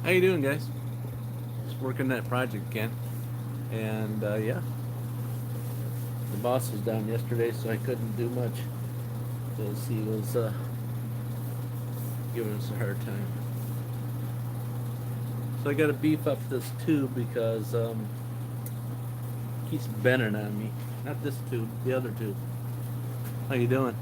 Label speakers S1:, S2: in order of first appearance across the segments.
S1: How you doing, guys? Just working that project again, and yeah, the boss was down yesterday, so I couldn't do much because he was giving us a hard time. So I got to beef up this tube because it keeps bending on me. Not this tube, the other tube. How you doing?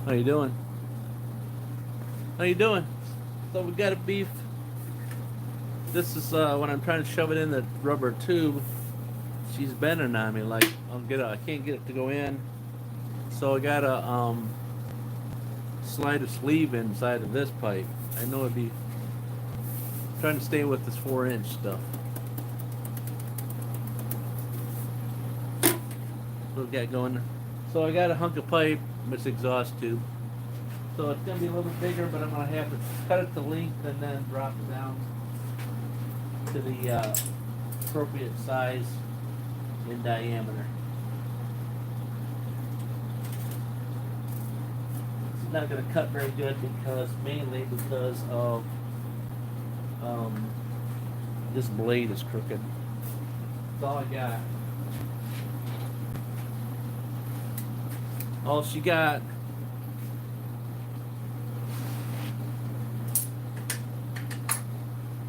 S1: How you doing? How you doing? So we got a beef. This is when I'm trying to shove it in the rubber tube. She's bending on me like I can't get it to go in. So I gotta slide a sleeve inside of this pipe. I know it'd be trying to stay with this 4-inch stuff. So we got going. So I got a hunk of pipe. This exhaust tube. So it's going to be a little bit bigger, but I'm going to have to cut it to length and then drop it down to the appropriate size in diameter. It's not going to cut very good mainly because of this blade is crooked. That's all I got. All she got.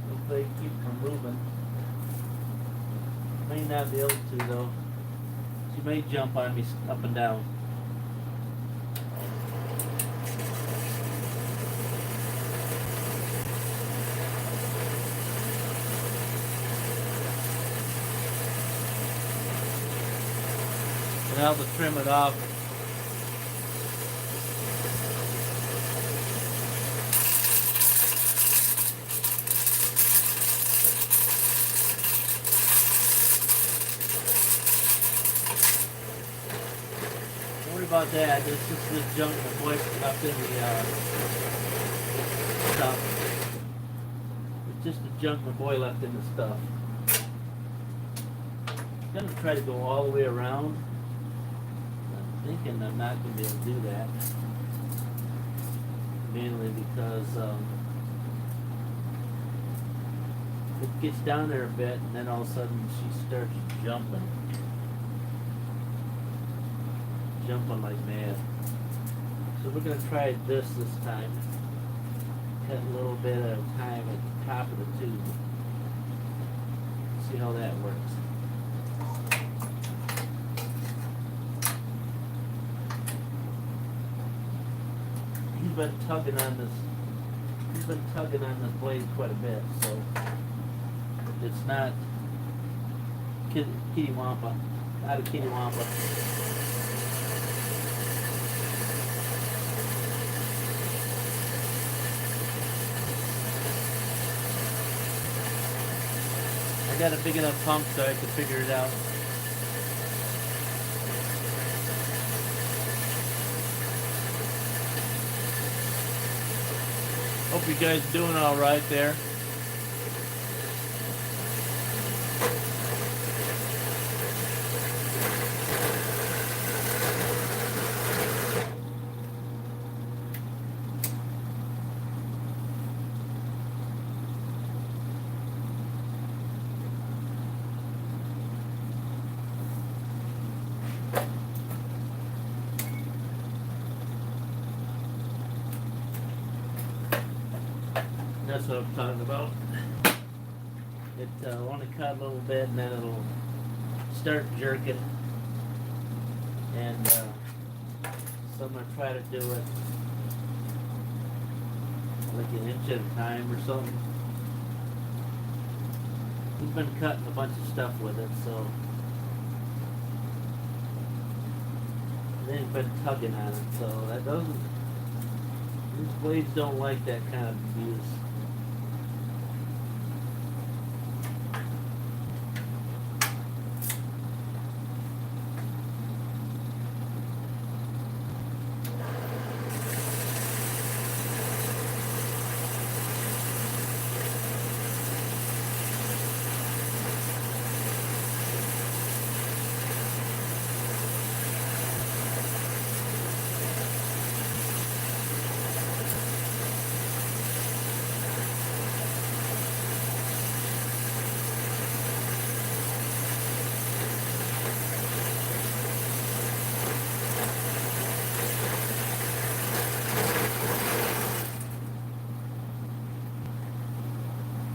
S1: Hopefully keep from moving. May not be able to though. She may jump on me up and down. Now to trim it off. About that, it's just this junk my boy left in the stuff. It's just the junk my boy left in the stuff. I'm gonna try to go all the way around. I'm thinking I'm not gonna be able to do that. Mainly because It gets down there a bit, and then all of a sudden she starts jumping. Jumping like mad. So we're going to try this time. Cut a little bit at a time at the top of the tube. See how that works. He's been tugging on this. He's been tugging on this blade quite a bit, so it's not kitty wampa, not a kitty wampa. I got a big enough pump so I can figure it out. Hope you guys are doing all right there. That's what I'm talking about. It want to cut a little bit, and then it'll start jerking. And so I'm gonna try to do it like an inch at a time or something. We've been cutting a bunch of stuff with it, so they've been tugging on it. So that doesn't. These blades don't like that kind of abuse.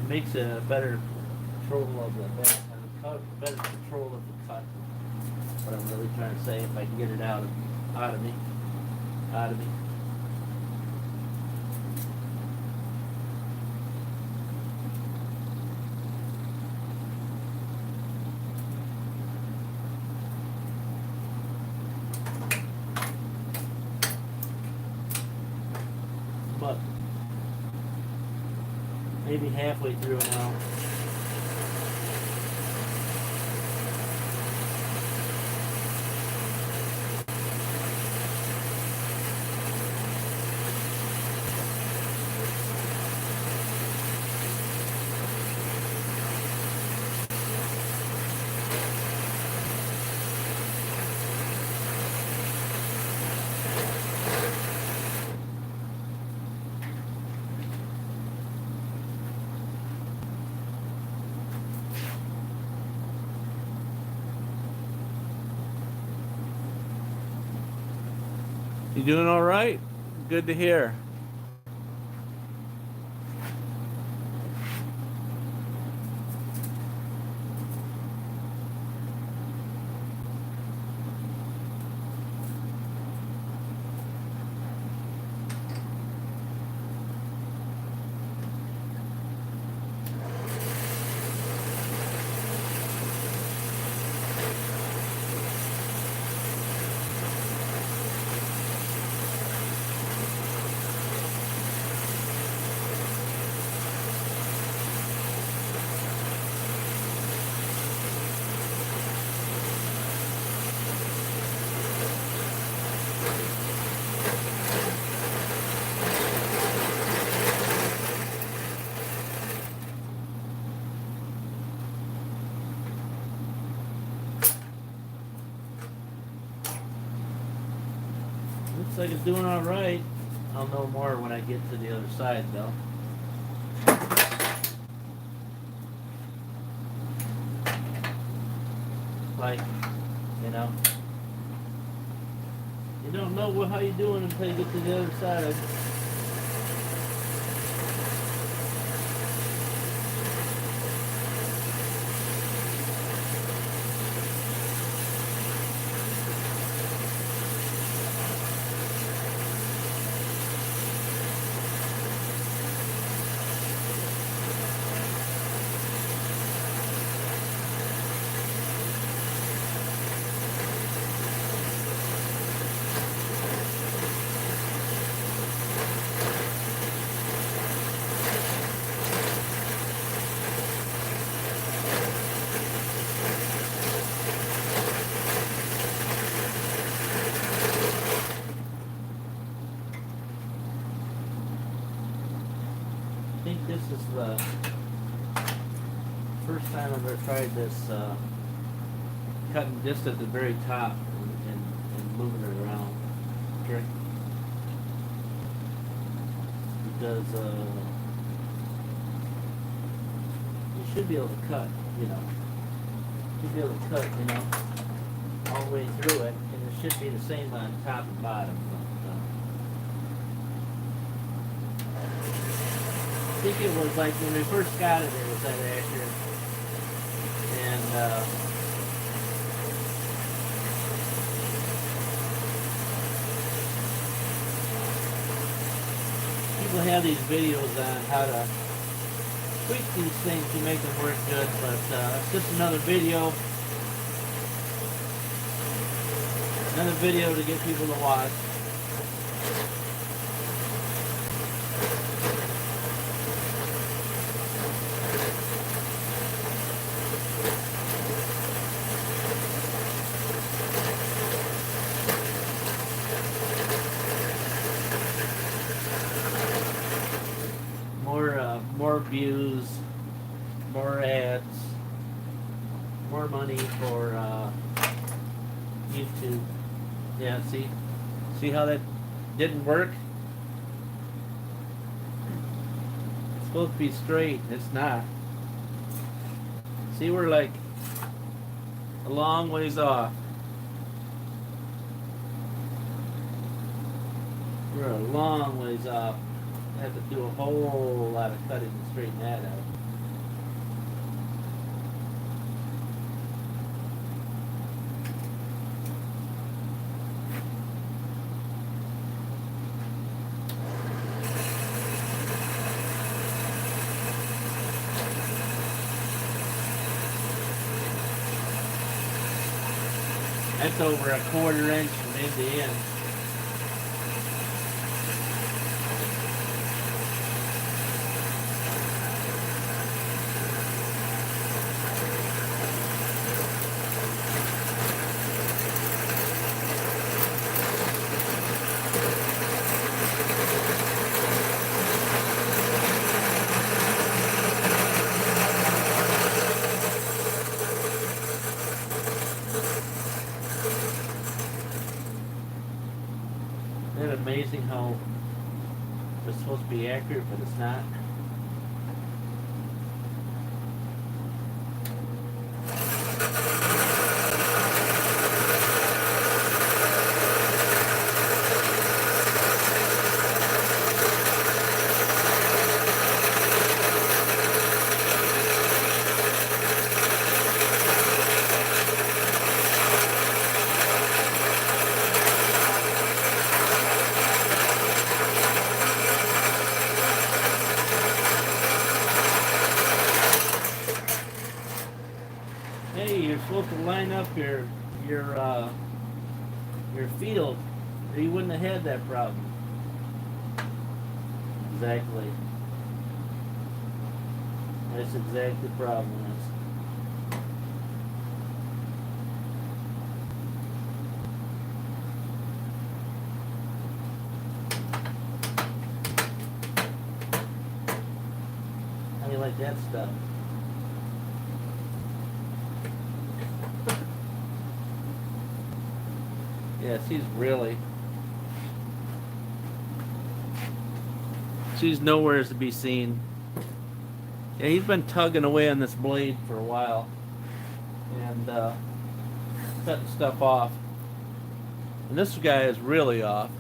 S1: Makes a better control of the better control of the cut. What I'm really trying to say, if I can get it out of me. But maybe halfway through now. You doing all right? Good to hear. Looks like it's doing all right. I'll know more when I get to the other side, though. like, you know. You don't know how you're doing until you get to the other side. I think this is the first time I've ever tried this cutting just at the very top and moving it around. Okay. Because you should be able to cut, you know. You should be able to cut, you know, all the way through it, and it should be the same on top and bottom. I think it was like when we first got it, it was that accurate. And people have these videos on how to tweak these things to make them work good, but it's just another video. Another video to get people to watch. More views, more ads, more money for YouTube. Yeah, see how that didn't work? It's supposed to be straight, it's not. See, we're like a long ways off. We're a long ways off. I have to do a whole lot of cutting to straighten that out. That's over a 1/4 inch from end to end. Isn't it amazing how it's supposed to be accurate, but it's not? Hey, you're supposed to line up your field, or you wouldn't have had that problem. Exactly. That's exactly the problem is. How do you like that stuff? Yeah, she's nowhere to be seen. Yeah, he's been tugging away on this blade for a while, and cutting stuff off. And this guy is really off.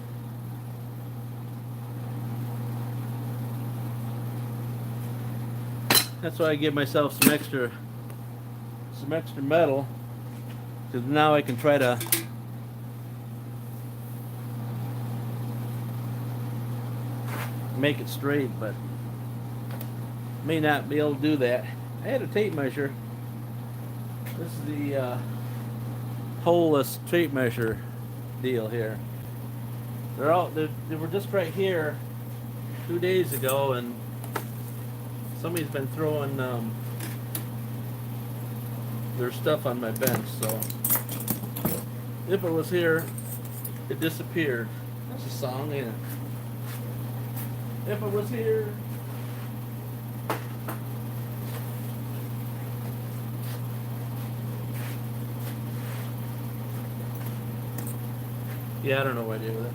S1: That's why I give myself some extra metal, because now I can try to make it straight, but may not be able to do that. I had a tape measure. This is the holeless tape measure deal here. They were just right here 2 days ago, and somebody's been throwing their stuff on my bench, so if it was here, it disappeared. That's a song, ain't it? If it was here. Yeah, I don't know what I did with it.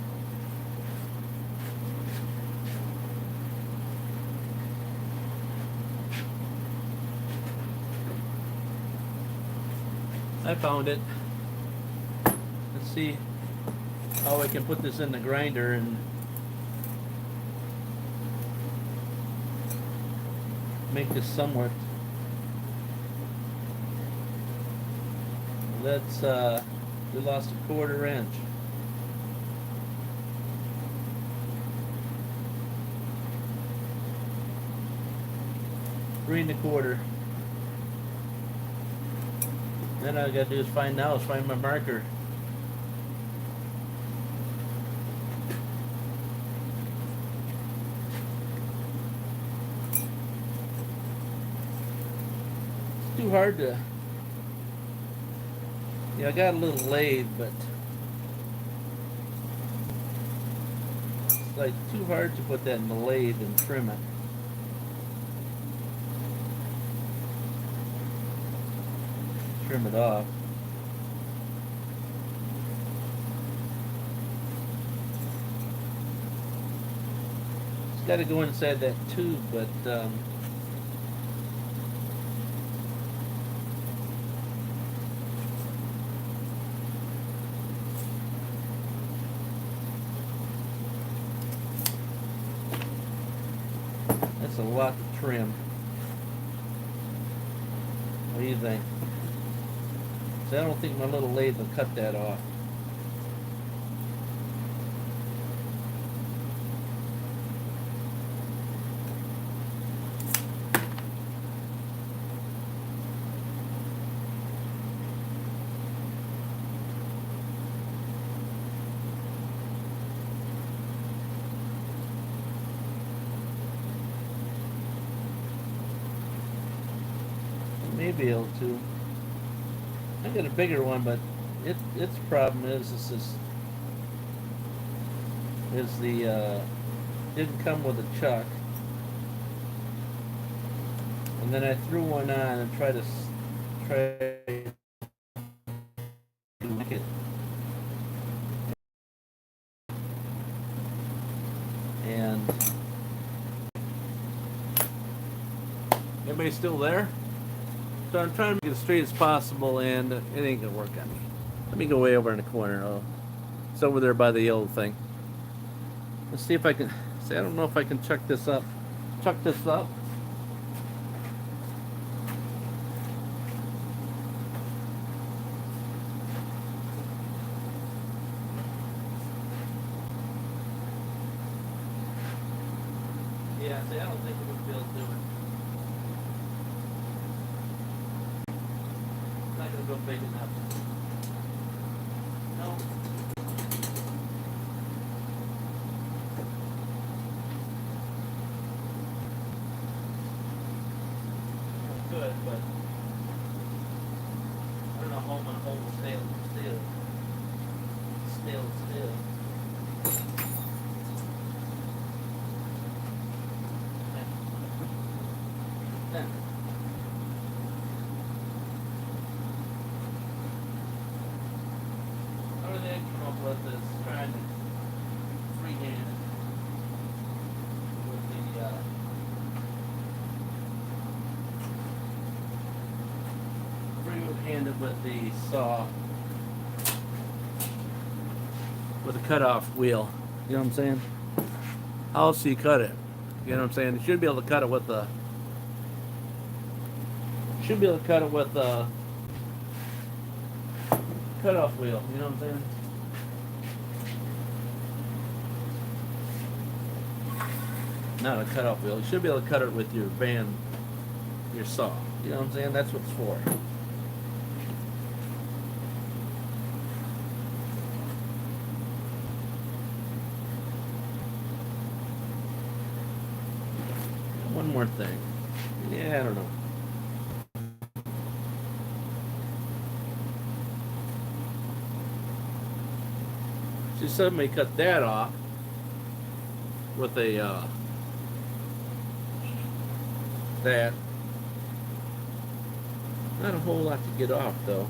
S1: I found it. Let's see how I can put this in the grinder and make this somewhat. Let's we lost a 1/4 inch. Three and a quarter. Then all I gotta do is find my marker. It's too hard to. Yeah, I got a little lathe, but it's like too hard to put that in the lathe and trim it. Trim it off. It's got to go inside that tube, but that's a lot to trim. What do you think? I don't think my little lathe will cut that off. May be able to. I got a bigger one, but its problem is the didn't come with a chuck, and then I threw one on and tried to make it, and everybody still there? So I'm trying to make it as straight as possible, and it ain't gonna work on me. Let me go way over in the corner. Oh, it's over there by the yellow thing. Let's see if I can. See, I don't know if I can chuck this up. Chuck this up. Yeah, see, I don't think it would be able to do it. Not gonna go big enough. No. Good, but I don't know how I'm gonna hold the steel. How do they come up with this trying to freehand with the freehand it with the saw? with a cutoff wheel. You know what I'm saying? How else do you cut it? You know what I'm saying? You should be able to cut it with a. Should be able to cut it with a cutoff wheel. You know what I'm saying? Not a cutoff wheel. You should be able to cut it with your band, your saw. You know what I'm saying? That's what it's for. One more thing. Yeah, I don't know. She suddenly cut that off with a that. Not a whole lot to get off though.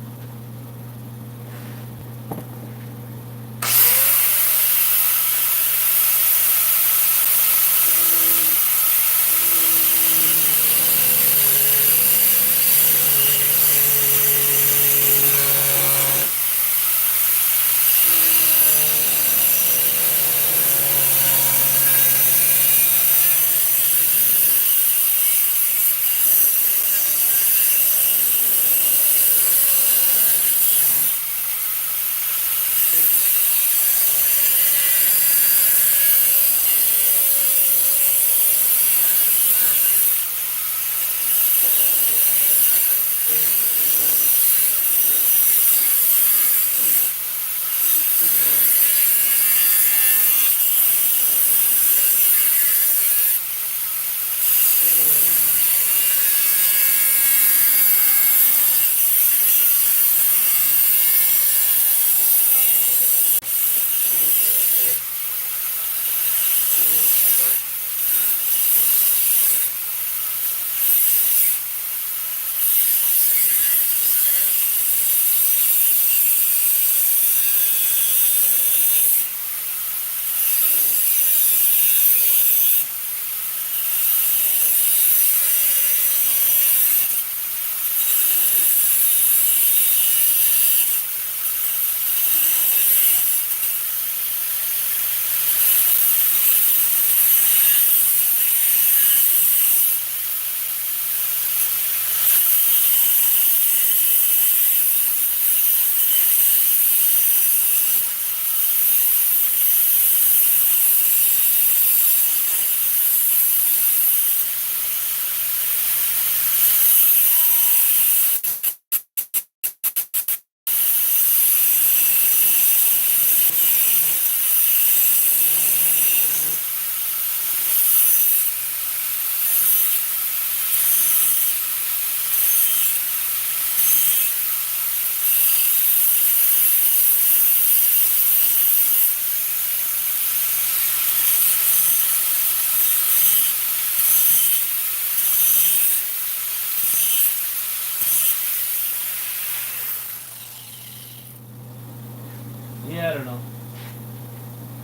S1: Yeah, I don't know.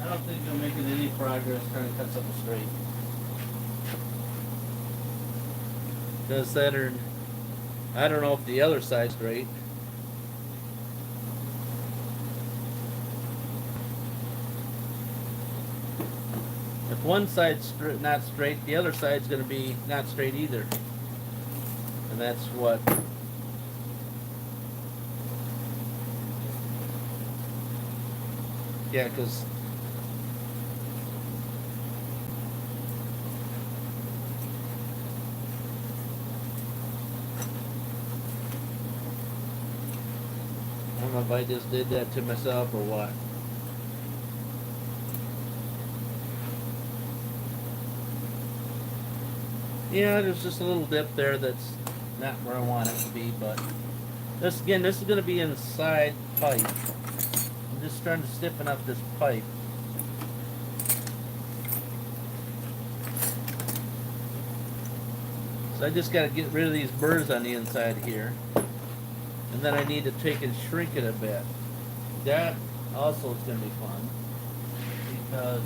S1: I don't think you're making any progress trying to cut something straight. Because that or I don't know if the other side's straight. If one side's not straight, the other side's going to be not straight either. And that's what. Yeah, because I don't know if I just did that to myself or what. Yeah, there's just a little dip there that's not where I want it to be, but this again, this is going to be inside pipe. I'm just trying to stiffen up this pipe. So I just got to get rid of these burrs on the inside here. And then I need to take and shrink it a bit. That also is going to be fun. Because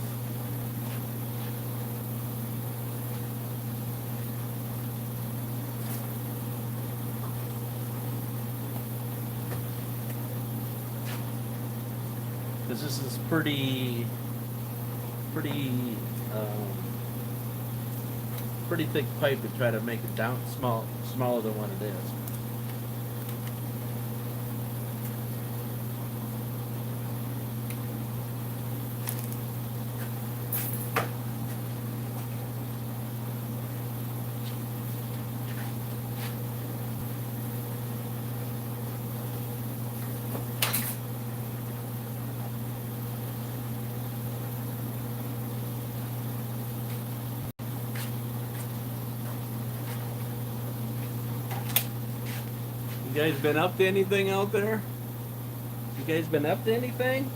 S1: because this is pretty pretty thick pipe to try to make it down smaller than what it is. You guys been up to anything out there? You guys been up to anything?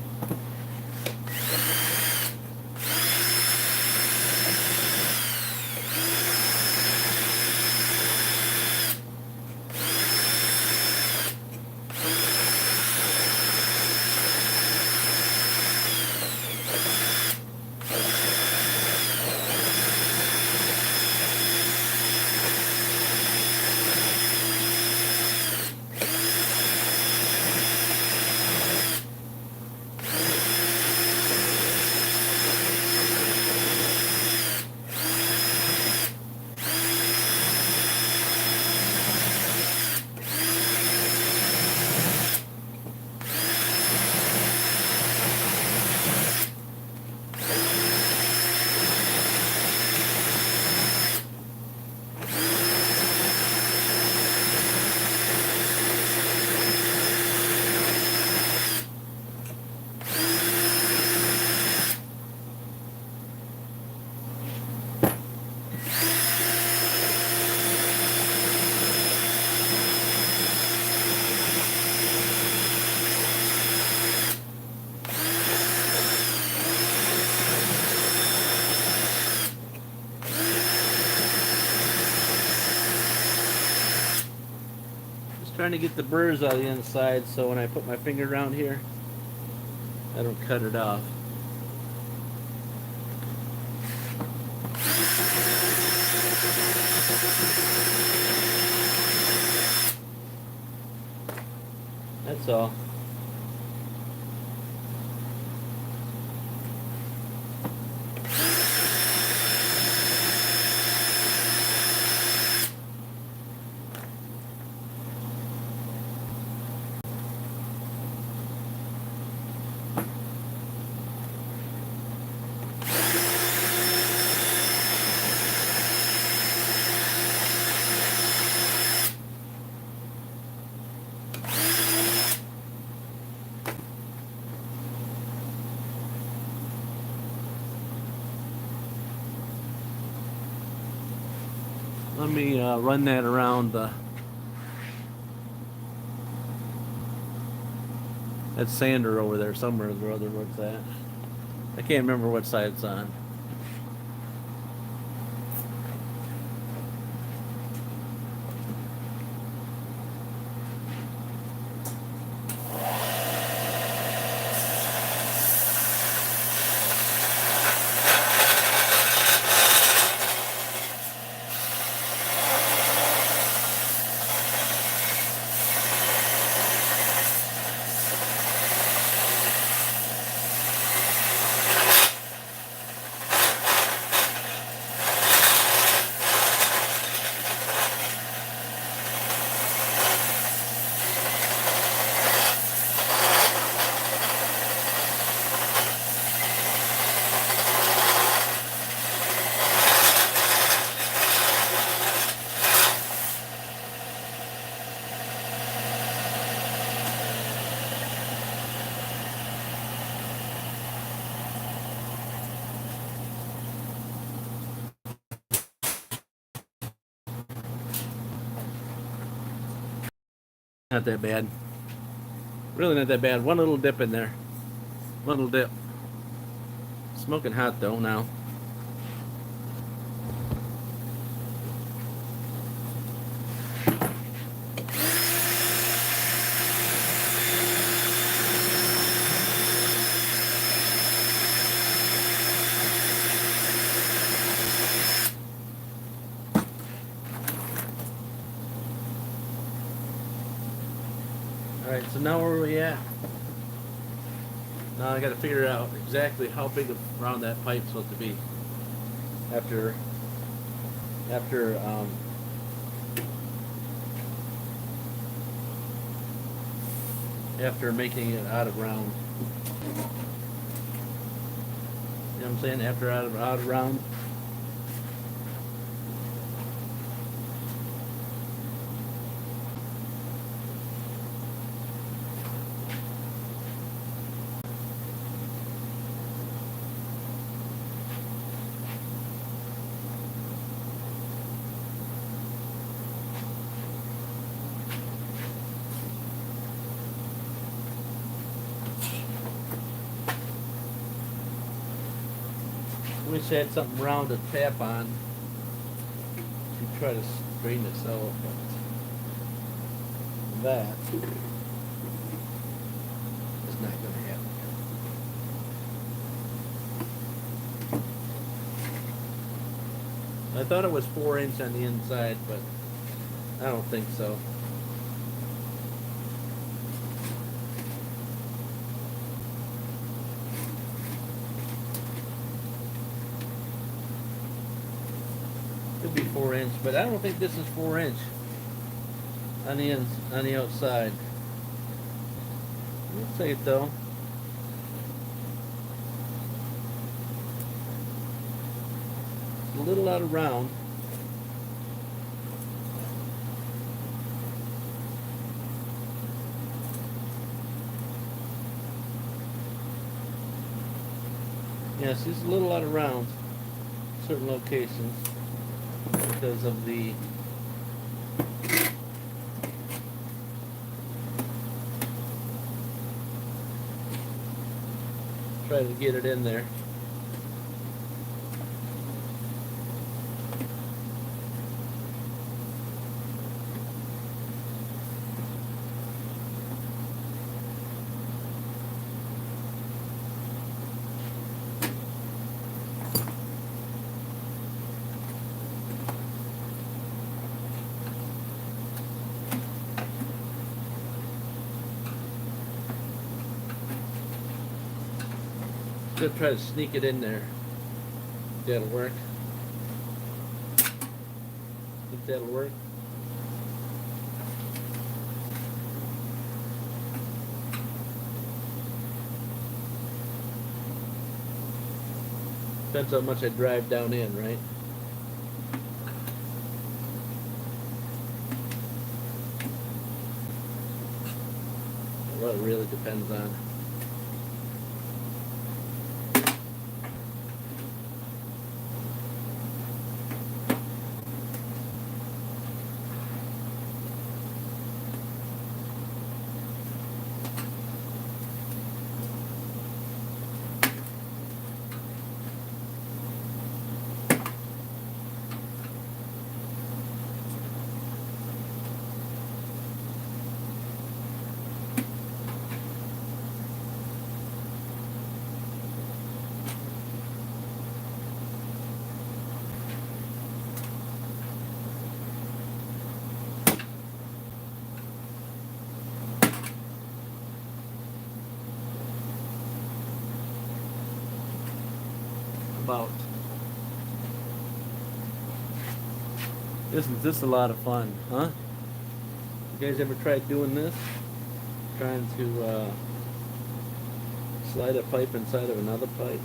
S1: Trying to get the burrs out of the inside so when I put my finger around here, I don't cut it off. That's all. Let me run that around that sander over there somewhere or other where it's at. I can't remember what side it's on. Not that bad. Really not that bad. One little dip in there. One little dip. Smoking hot though now. Alright, so now where are we at? Now I got to figure out exactly how big around that pipe's supposed to be. After making it out of round. You know what I'm saying? After out of round. We wish I had something round to tap on to try to straighten this out, but that is not going to happen. I thought it was 4" on the inside, but I don't think so. Could be 4", but I don't think this is 4" on the outside. We'll say it though. It's a little out of round. Yes, it's a little out of round. Certain locations. Because of the try to get it in there. Gonna try to sneak it in there. That'll work. Think that'll work. Depends how much I drive down in, right? Well, it really depends on. About. Isn't this a lot of fun, huh? You guys ever tried doing this? Trying to slide a pipe inside of another pipe?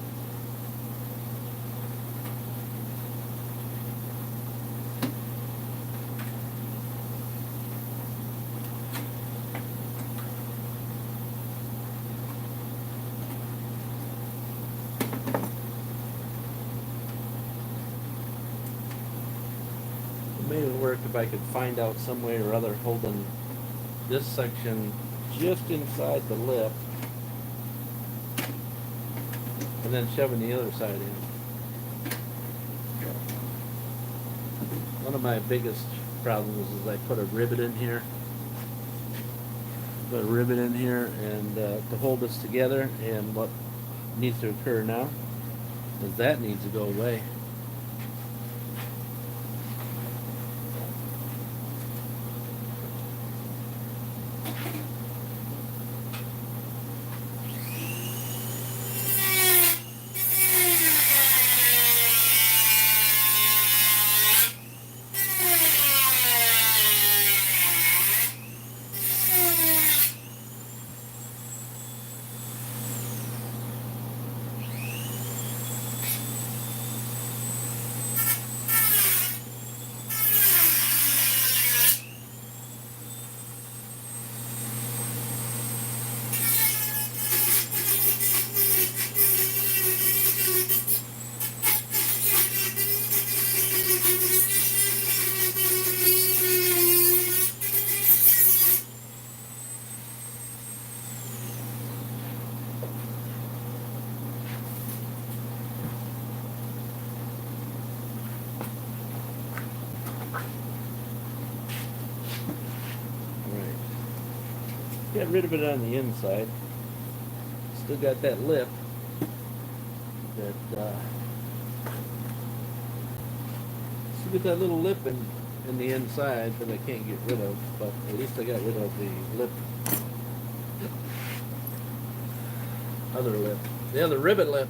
S1: Maybe it would work if I could find out some way or other holding this section just inside the lip and then shoving the other side in. One of my biggest problems is I put a rivet in here. Put a rivet in here and to hold this together, and what needs to occur now is that needs to go away. got rid of it on the inside. Still got that lip that still got that little lip in the inside that I can't get rid of, but at least I got rid of the lip. Other lip. The other rivet lip.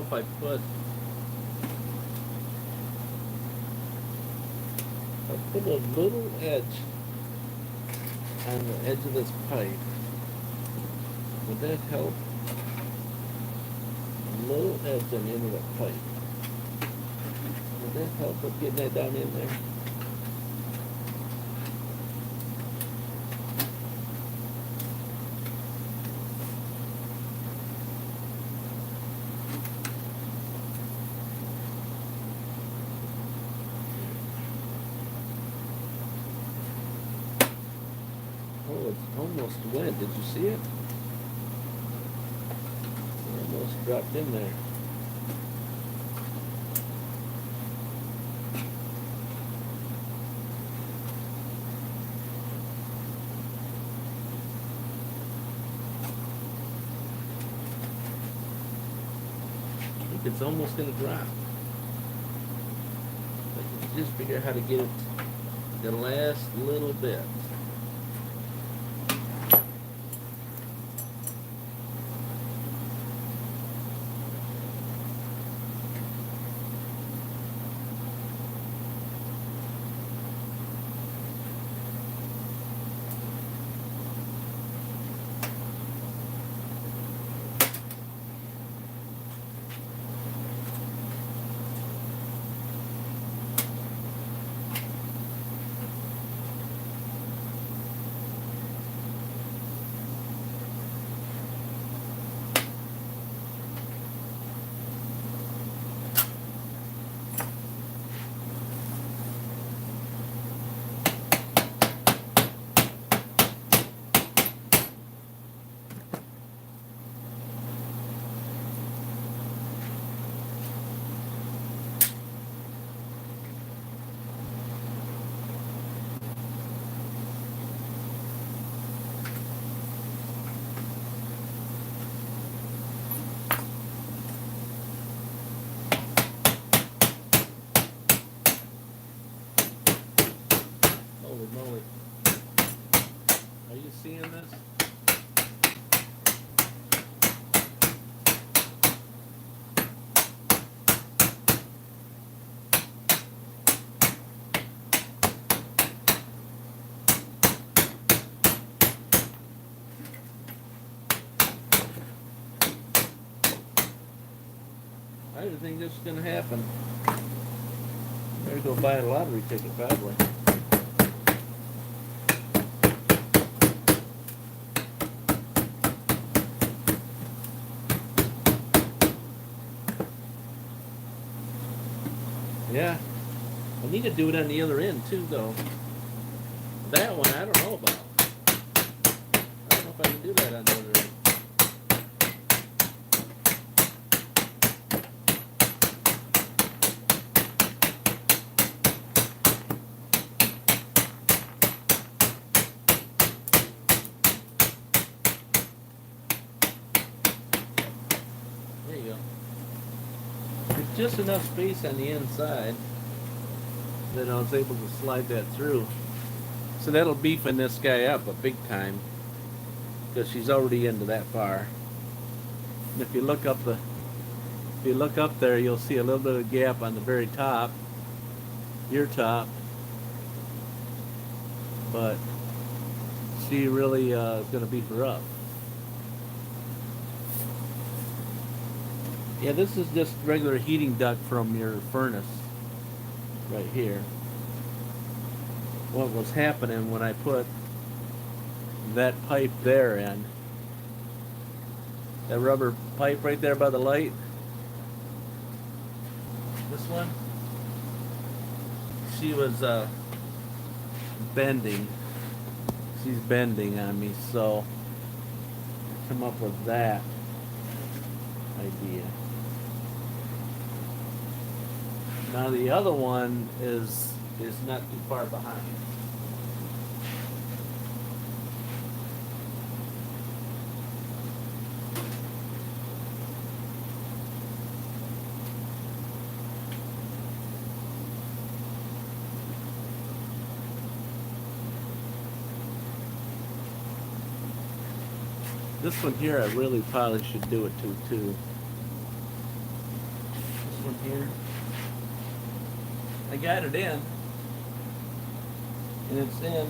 S1: If I put a little edge on the edge of this pipe, would that help? A little edge on the end of that pipe. Would that help with getting that down in there? Oh, it's almost wet. Did you see it? It almost dropped in there. I think it's almost going to drop. I can just figure out how to get it the last little bit. Holy moly. Are you seeing this? I didn't think this was going to happen. Better go buy a lottery ticket, probably. Yeah. I need to do it on the other end, too, though. That one, I don't know about. I don't know if I can do that on the other end. There you go. There's just enough space on the inside that I was able to slide that through. So that'll beefing this guy up a big time, because she's already into that far. And if you look up there, you'll see a little bit of gap on the very top, your top. But she really is going to beef her up. Yeah, this is just regular heating duct from your furnace right here. What was happening when I put that pipe there in, that rubber pipe right there by the light, this one, she was bending. She's bending on me, so I come up with that idea. Now the other one is not too far behind. This one here, I really probably should do it to too. This one here, I got it in, and it's in.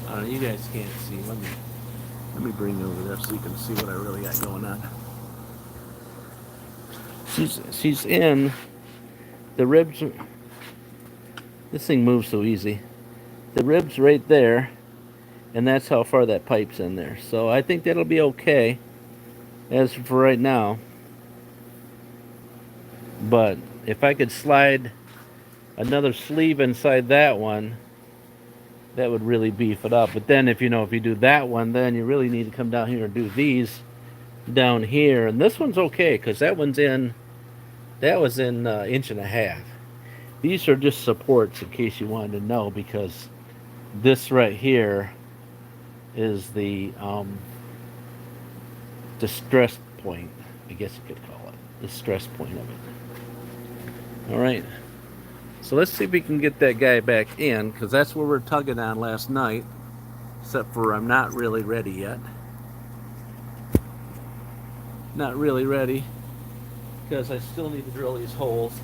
S1: I don't know, you guys can't see. Let me bring it over there so you can see what I really got going on. She's in. The ribs. This thing moves so easy. The rib's right there, and that's how far that pipe's in there. So I think that'll be okay as for right now. But if I could slide another sleeve inside that one, that would really beef it up. But then if you do that one, then you really need to come down here and do these down here. And this one's okay because that was in 1.5 inches. These are just supports in case you wanted to know, because this right here is the stress point, I guess you could call it, the stress point of it. All right, so let's see if we can get that guy back in, because that's what we're tugging on last night, except for I'm not really ready yet. Not really ready, because I still need to drill these holes.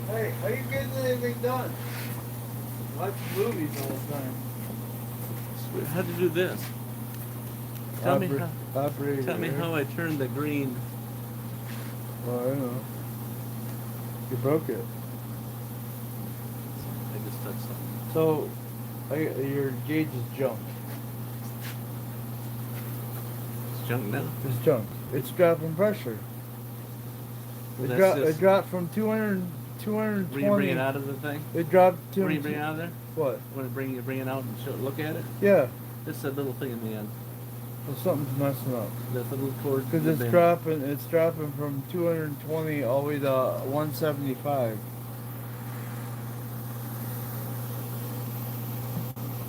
S2: Hey, how you getting anything done? Watch movies all the time.
S1: How to do this? Tell me how I turned the green.
S2: Well, I don't know. You broke it.
S1: I just touched something.
S2: So, your gauge is junk.
S1: It's junk now?
S2: It's junk. It's dropping pressure.
S1: Well,
S2: It dropped from 220.
S1: Will you bring it out of the thing?
S2: It dropped to.
S1: Will you bring it out of there?
S2: What?
S1: Want to bring it out and look at it?
S2: Yeah.
S1: Just that little thing in the end.
S2: Well, something's messing up.
S1: That's a little cord.
S2: Because it's dropping from 220 all the way to 175.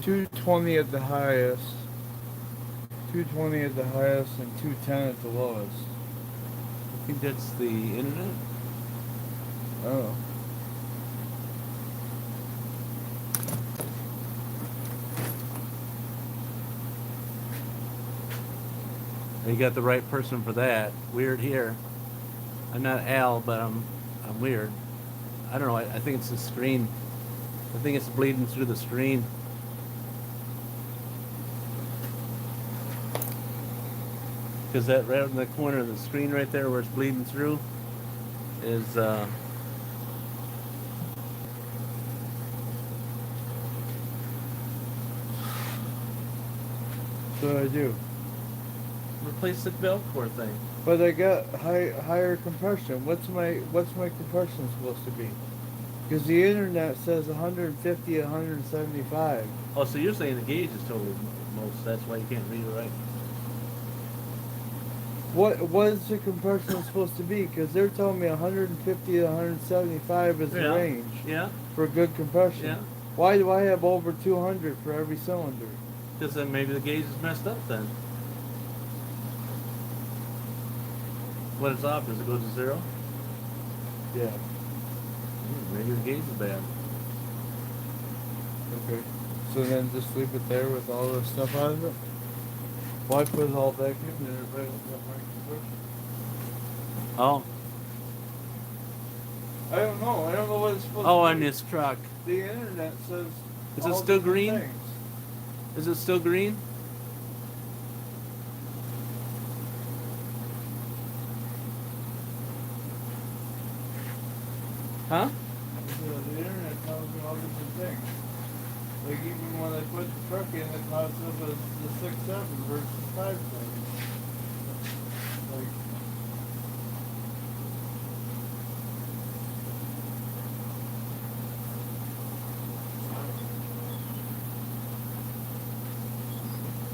S2: 220 at the highest. 220 at the highest and 210 at the lowest.
S1: I think that's the internet.
S2: Oh.
S1: You got the right person for that. Weird here. I'm not Al, but I'm weird. I don't know. I think it's the screen. I think it's bleeding through the screen. Because that right in the corner of the screen right there where it's bleeding through is
S2: So what I do?
S1: replace the Velcro thing.
S2: But I got higher compression. What's my compression supposed to be? Because the internet says 150, 175.
S1: Oh, so you're saying the gauge is totally most. That's why you can't read it right.
S2: What is the compression supposed to be? Because they're telling me 150 to 175 is the range.
S1: Yeah.
S2: For good compression.
S1: Yeah.
S2: Why do I have over 200 for every cylinder?
S1: Because then maybe the gauge is messed up then. When it's off, does it go to 0?
S2: Yeah.
S1: Maybe the gauge is bad.
S2: Okay. So then just leave it there with all the stuff out of it? Why put it all back in there? Right on that right compression?
S1: Oh.
S2: I don't know. I don't know what it's supposed
S1: Oh,
S2: to
S1: on
S2: be.
S1: this truck.
S2: The internet says.
S1: Is it
S2: all
S1: still
S2: different
S1: green?
S2: things.
S1: Is it still green? Huh?
S2: The internet tells me all different things. Like even when I put the truck in, it pops up as the 6.7 versus 5.7. Like,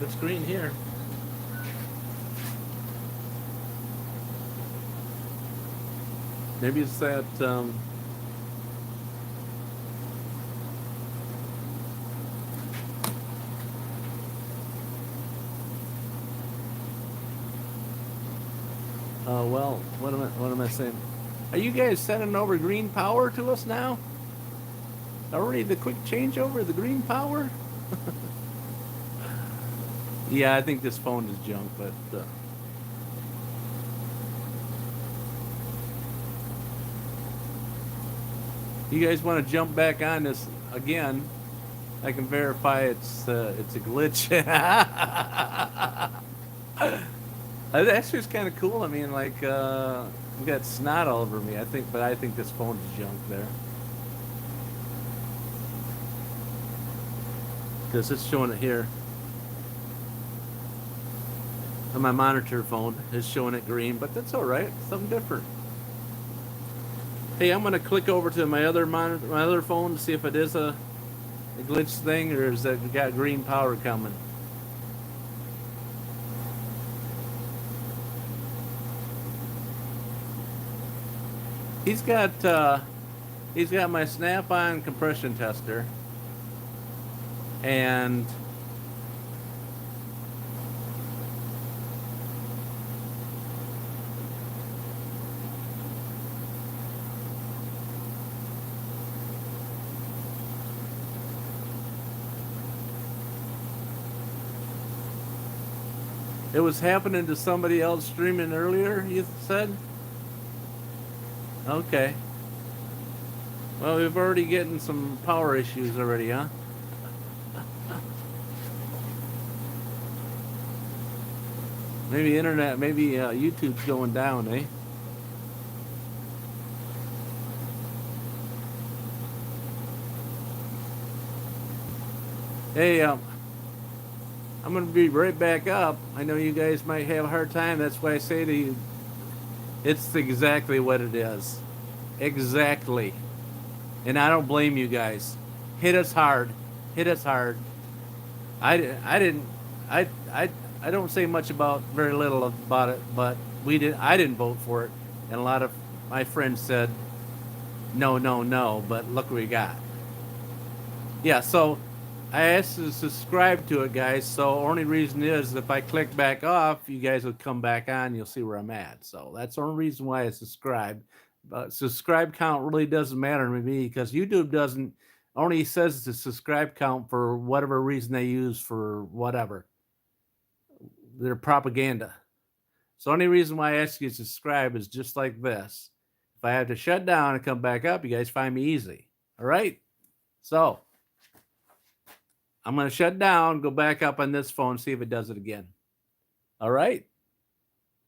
S1: It's green here. Maybe it's that. Well, what am I saying? Are you guys sending over green power to us now? Already the quick changeover, the green power? Yeah, I think this phone is junk, but you guys want to jump back on this again? I can verify it's a glitch. That's just kind of cool. I mean, like, I've got snot all over me. But I think this phone is junk there. Because it's showing it here. On my monitor phone is showing it green, but that's all right. Something different. Hey, I'm gonna click over to my other monitor, my other phone, to see if it is a glitch thing, or is that got green power coming. He's got my snap-on compression tester, and it was happening to somebody else streaming earlier, you said? Okay. Well, we've already getting some power issues already, huh? Maybe internet, maybe YouTube's going down, eh? Hey, I'm gonna be right back up. I know you guys might have a hard time. That's why I say to you, it's exactly what it is. Exactly. And I don't blame you guys. Hit us hard. Hit us hard. I didn't, I don't say much about, very little about it, but I didn't vote for it. And a lot of my friends said, no, no, no, but look what we got. Yeah, so I asked to subscribe to it, guys. So only reason is if I click back off, you guys will come back on. You'll see where I'm at. So that's the only reason why I subscribe. But subscribe count really doesn't matter to me because YouTube doesn't only says the subscribe count for whatever reason they use for whatever their propaganda. So the only reason why I ask you to subscribe is just like this. If I have to shut down and come back up, you guys find me easy. All right. So I'm going to shut down, go back up on this phone, see if it does it again. All right.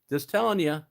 S1: Just telling you.